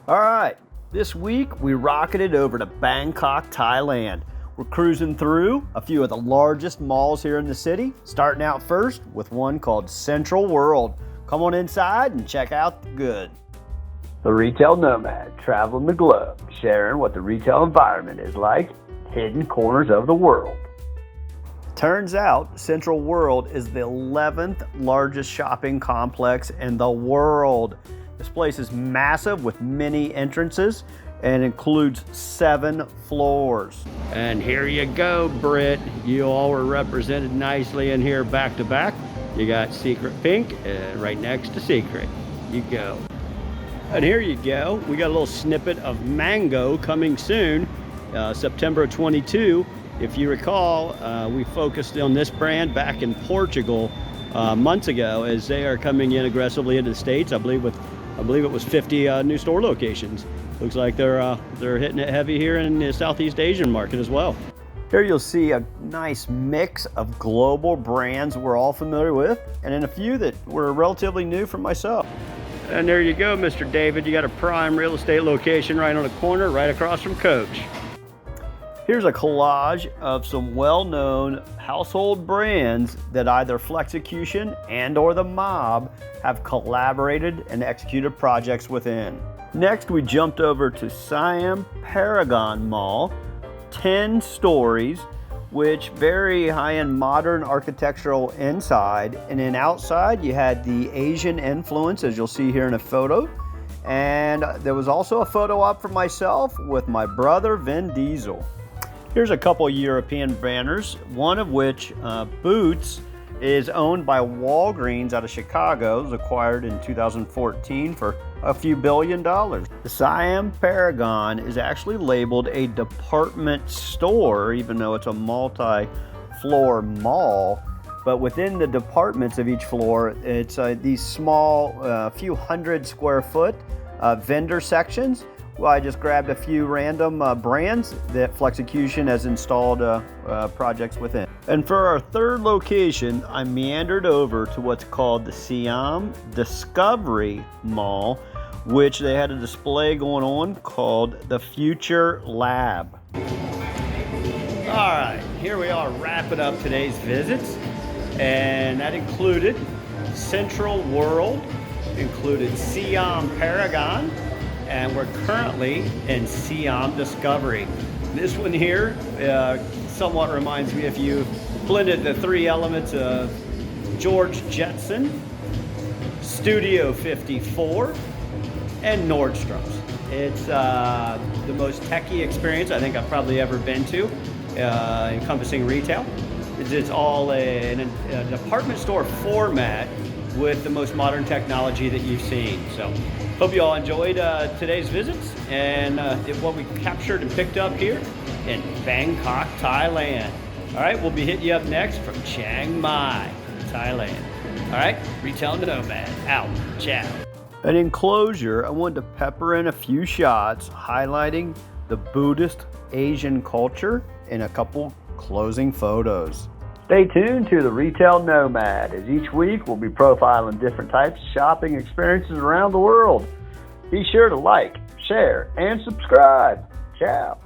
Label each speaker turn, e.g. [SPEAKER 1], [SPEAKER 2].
[SPEAKER 1] All right, this week we rocketed over to Bangkok, Thailand. We're cruising through a few of the largest malls here in the city, starting out first with one called centralwOrld. Come on inside and check out the good.
[SPEAKER 2] The retail nomad traveling the globe, sharing what the retail environment is like, hidden corners of the world.
[SPEAKER 1] Turns out centralwOrld is the 11th largest shopping complex in the world. This place is massive with many entrances and includes 7 floors.
[SPEAKER 3] And here you go, Britt. You all were represented nicely in here back to back. You got Secret Pink right next to Secret. You go. And here you go. We got a little snippet of Mango coming soon, September 22. If you recall, we focused on this brand back in Portugal months ago as they are coming in aggressively into the States. I believe it was 50 new store locations. Looks like they're hitting it heavy here in the Southeast Asian market as well.
[SPEAKER 1] Here you'll see a nice mix of global brands we're all familiar with, and then a few that were relatively new for myself.
[SPEAKER 3] And there you go, Mr. David. You got a prime real estate location right on the corner, right across from Coach.
[SPEAKER 1] Here's a collage of some well-known household brands that either Flexecution and or the mob have collaborated and executed projects within. Next, we jumped over to Siam Paragon Mall, 10 stories, which very high-end modern architectural inside, and then outside you had the Asian influence, as you'll see here in a photo. And there was also a photo op for myself with my brother Vin Diesel. Here's a couple European banners, one of which, Boots, is owned by Walgreens out of Chicago. It was acquired in 2014 for a few $1 billion. The Siam Paragon is actually labeled a department store, even though it's a multi-floor mall. But within the departments of each floor, it's these small, few hundred square foot vendor sections. Well, I just grabbed a few random brands that Flexecution has installed projects within. And for our third location, I meandered over to what's called the Siam Discovery Mall, which they had a display going on called the Future Lab.
[SPEAKER 3] All right, here we are wrapping up today's visits, and that included centralwOrld, included Siam Paragon, and we're currently in Siam Discovery. This one here somewhat reminds me if you blended the 3 elements of George Jetson, Studio 54, and Nordstroms. It's the most techie experience I think I've probably ever been to, encompassing retail. It's all in a department store format with the most modern technology that you've seen. So hope you all enjoyed today's visits and what we captured and picked up here in Bangkok, Thailand. All right, we'll be hitting you up next from Chiang Mai, Thailand. All right, Retail Nomad out. Ciao.
[SPEAKER 1] And in closure, I wanted to pepper in a few shots highlighting the Buddhist Asian culture in a couple closing photos.
[SPEAKER 2] Stay tuned to the Retail Nomad, as each week we'll be profiling different types of shopping experiences around the world. Be sure to like, share, and subscribe. Ciao.